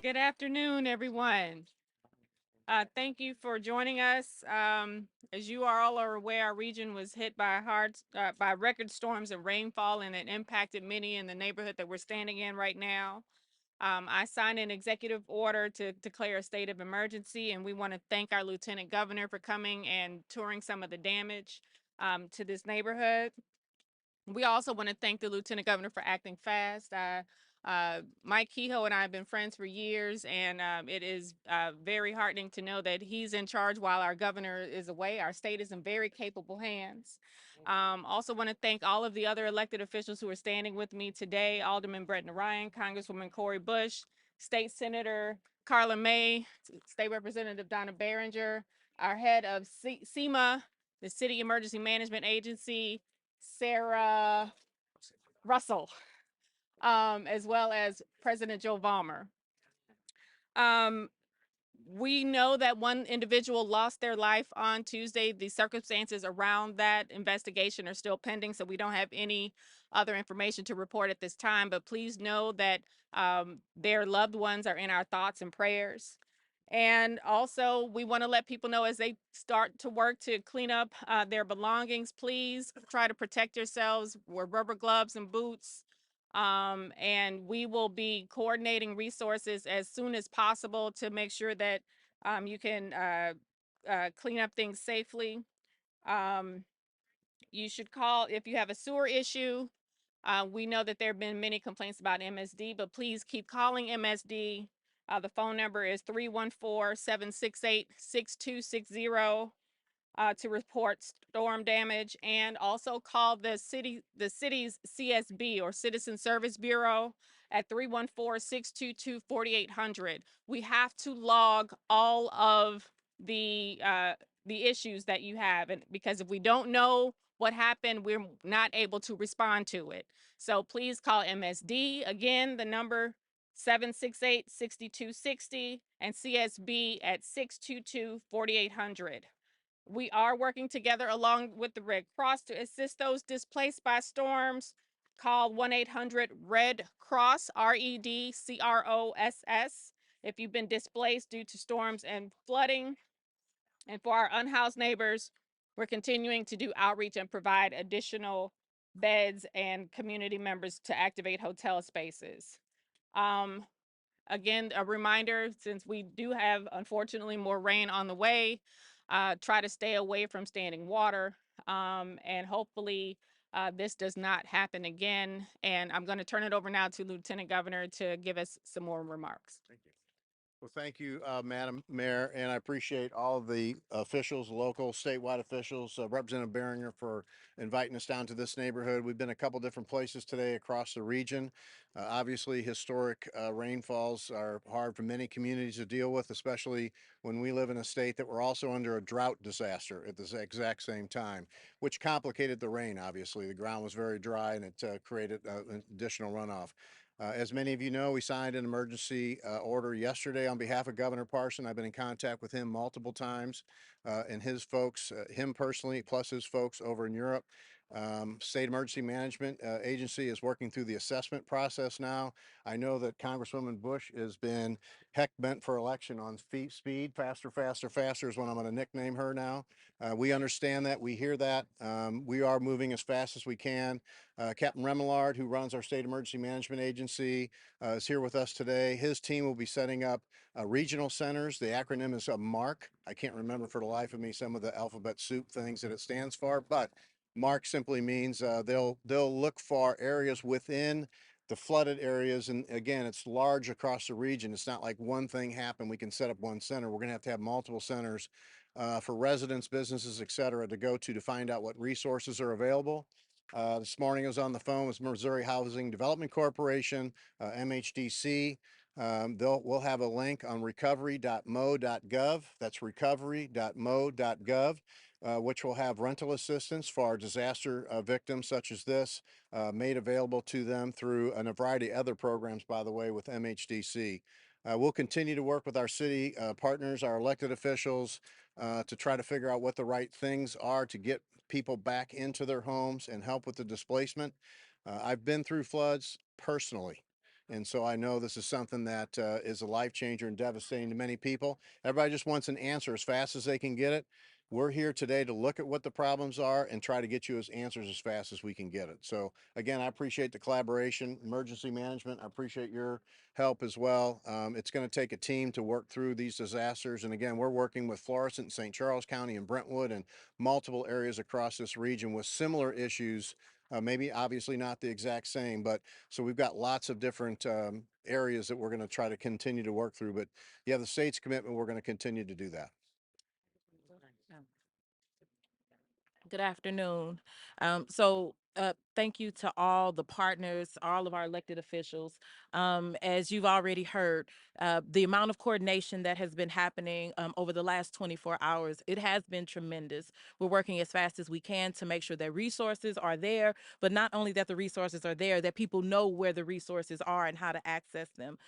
Good afternoon, everyone. Thank you for joining us. As you are all are aware, our region was hit by record storms and rainfall, and it impacted many in the neighborhood that we're standing in right now. I signed an executive order to declare a state of emergency, and we want to thank our lieutenant governor for coming and touring some of the damage to this neighborhood. We also want to thank the lieutenant governor for acting fast. Mike Kehoe and I have been friends for years, and it is very heartening to know that he's in charge while our governor is away. Our state is in very capable hands. Also want to thank all of the other elected officials who are standing with me today: Alderman Brett Ryan, Congresswoman Cori Bush, State Senator Carla May, State Representative Donna Behringer, our head of SEMA, the City Emergency Management Agency, Sarah Russell, as well as President Joe Vollmer. Um, we know that one individual lost their life on Tuesday. The circumstances around that investigation are still pending, so we don't have any other information to report at this time. But please know that their loved ones are in our thoughts and prayers. And also, we want to let people know as they start to work to clean up their belongings, please try to protect yourselves. Wear rubber gloves and boots. And we will be coordinating resources as soon as possible to make sure that you can clean up things safely. Um, you should call if you have a sewer issue. We know that there have been many complaints about MSD, but please keep calling MSD. The phone number is 314-768-6260 to report storm damage, and also call the city's CSB or Citizen Service Bureau at 314-622-4800. We have to log all of the issues that you have, and because if we don't know what happened, we're not able to respond to it. So please call MSD. Again, the number 768-6260 and CSB at 622-4800. We are working together along with the Red Cross to assist those displaced by storms. Call 1-800-RED CROSS, REDCROSS, if you've been displaced due to storms and flooding. And for our unhoused neighbors, we're continuing to do outreach and provide additional beds and community members to activate hotel spaces. Um, Again, a reminder, since we do have, unfortunately, more rain on the way, try to stay away from standing water. And hopefully this does not happen again. And I'm going to turn it over now to Lieutenant Governor to give us some more remarks. Thank you. Well, thank you, Madam Mayor, and I appreciate all of the officials, local, statewide officials, Representative Behringer for inviting us down to this neighborhood. We've been a couple different places today across the region. Obviously, historic rainfalls are hard for many communities to deal with, especially when we live in a state that we're also under a drought disaster at the exact same time, which complicated the rain, obviously. The ground was very dry and it created additional runoff. As many of you know, we signed an emergency order yesterday on behalf of Governor Parson. I've been in contact with him multiple times and his folks, him personally, plus his folks over in Europe. State Emergency Management Agency is working through the assessment process now. I know that Congresswoman Bush has been heck bent for election on speed. Faster, faster, faster is what I'm going to nickname her now. We understand that. We hear that. We are moving as fast as we can. Captain Remillard, who runs our State Emergency Management Agency, is here with us today. His team will be setting up regional centers. The acronym is MARC. I can't remember for the life of me some of the alphabet soup things that it stands for, but MARC simply means they'll look for areas within the flooded areas. And again, it's large across the region. It's not like one thing happened. We can set up one center. We're going to have multiple centers for residents, businesses, et cetera, to go to find out what resources are available. This morning I was on the phone with Missouri Housing Development Corporation, MHDC. We'll have a link on recovery.mo.gov. That's recovery.mo.gov. Which will have rental assistance for our disaster victims such as this made available to them through a variety of other programs, by the way, with MHDC. We'll continue to work with our city partners, our elected officials, to try to figure out what the right things are to get people back into their homes and help with the displacement. I've been through floods personally. And so I know this is something that is a life changer and devastating to many people. Everybody just wants an answer as fast as they can get it. We're here today to look at what the problems are and try to get you as answers as fast as we can get it. So again, I appreciate the collaboration, emergency management. I appreciate your help as well. It's going to take a team to work through these disasters. And again, we're working with Florissant, St. Charles County, and Brentwood, and multiple areas across this region with similar issues. Maybe obviously not the exact same, but so we've got lots of different areas that we're going to try to continue to work through. But yeah, the state's commitment, we're going to continue to do that. Good afternoon. Thank you to all the partners, all of our elected officials. As you've already heard, the amount of coordination that has been happening over the last 24 hours, it has been tremendous. We're working as fast as we can to make sure that resources are there, but not only that the resources are there, that people know where the resources are and how to access them.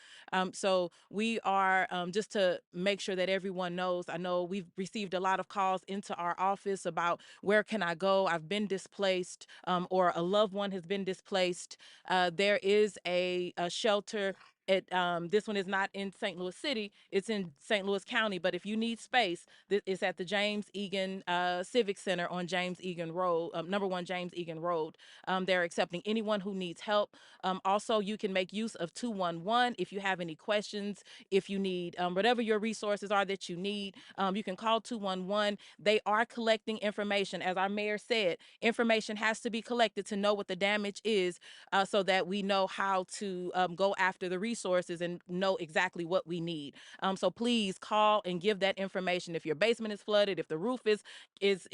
So we are, just to make sure that everyone knows, I know we've received a lot of calls into our office about where can I go? I've been displaced, or a loved one has been displaced. There is a shelter. This one is not in St. Louis City; it's in St. Louis County. But if you need space, it's at the James Egan Civic Center on James Egan Road, #1 James Egan Road. They're accepting anyone who needs help. Also, you can make use of 211 if you have any questions. If you need whatever your resources are that you need, you can call 211. They are collecting information. As our mayor said, information has to be collected to know what the damage is, so that we know how to go after the resources and know exactly what we need. So please call and give that information. If your basement is flooded, if the roof is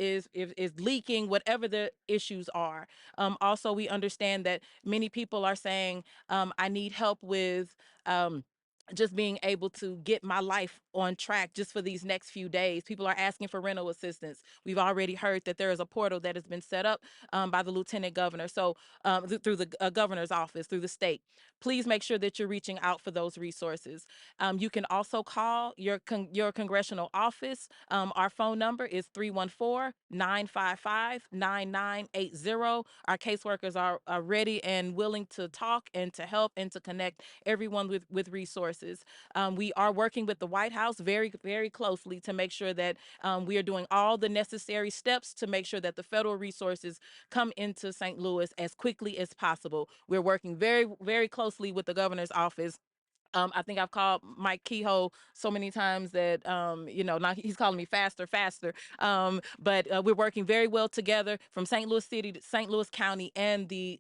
leaking, whatever the issues are. Also, we understand that many people are saying, I need help with just being able to get my life on track just for these next few days. People are asking for rental assistance. We've already heard that there is a portal that has been set up by the lieutenant governor. So through the governor's office, through the state, please make sure that you're reaching out for those resources. You can also call your congressional office. Our phone number is 314-955-9980. Our caseworkers are ready and willing to talk and to help and to connect everyone with resources. We are working with the White House very, very closely to make sure that we are doing all the necessary steps to make sure that the federal resources come into St. Louis as quickly as possible. We're working very, very closely with the governor's office. I think I've called Mike Kehoe so many times that now he's calling me faster, faster. But we're working very well together from St. Louis City to St. Louis County and the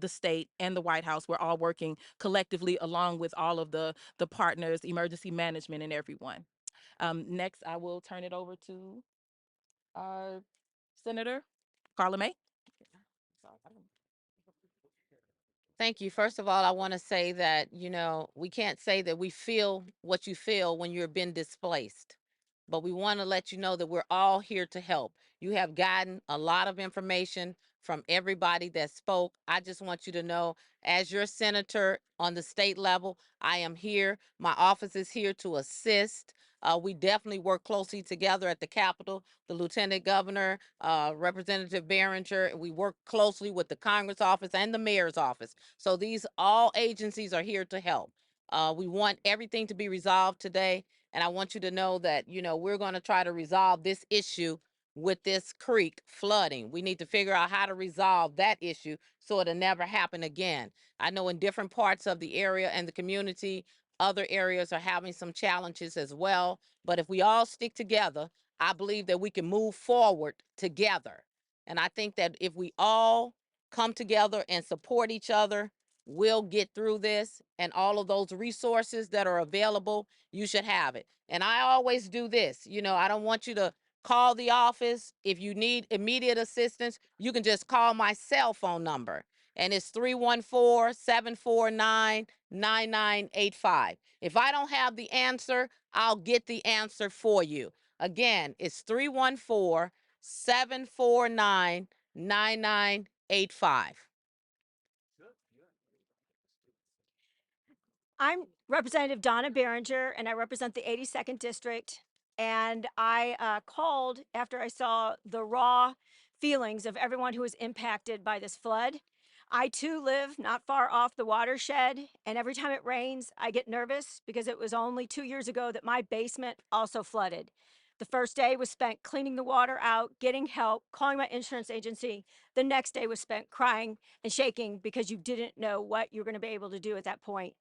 state and the White House. We're all working collectively along with all of the partners, emergency management, and everyone. Next, I will turn it over to our Senator Carla May. Thank you. First of all, I want to say that, we can't say that we feel what you feel when you're been displaced, but we want to let you know that we're all here to help. You have gotten a lot of information from everybody that spoke. I just want you to know, as your senator on the state level, I am here. My office is here to assist. We definitely work closely together at the Capitol, the Lieutenant Governor, Representative Behringer. We work closely with the Congress office and the Mayor's office. So these all agencies are here to help. We want everything to be resolved today. And I want you to know that, we're going to try to resolve this issue with this creek flooding. We need to figure out how to resolve that issue so it'll never happen again. I know in different parts of the area and the community, other areas are having some challenges as well. But if we all stick together, I believe that we can move forward together. And I think that if we all come together and support each other, we'll get through this. And all of those resources that are available, you should have it. And I always do this. I don't want you to call the office. If you need immediate assistance, you can just call my cell phone number. And it's 314-749-9985. If I don't have the answer, I'll get the answer for you. Again, it's 314-749-9985. I'm Representative Donna Behringer, and I represent the 82nd District. And I called after I saw the raw feelings of everyone who was impacted by this flood. I too live not far off the watershed, and every time it rains, I get nervous because it was only 2 years ago that my basement also flooded. The first day was spent cleaning the water out, getting help, calling my insurance agency. The next day was spent crying and shaking because you didn't know what you were going to be able to do at that point.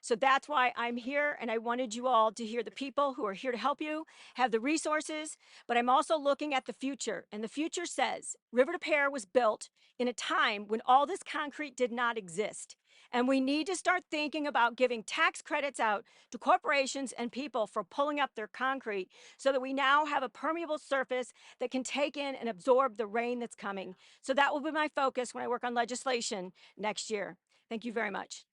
So that's why I'm here, and I wanted you all to hear the people who are here to help you, have the resources, but I'm also looking at the future. And the future says River to Pear was built in a time when all this concrete did not exist. And we need to start thinking about giving tax credits out to corporations and people for pulling up their concrete so that we now have a permeable surface that can take in and absorb the rain that's coming. So that will be my focus when I work on legislation next year. Thank you very much.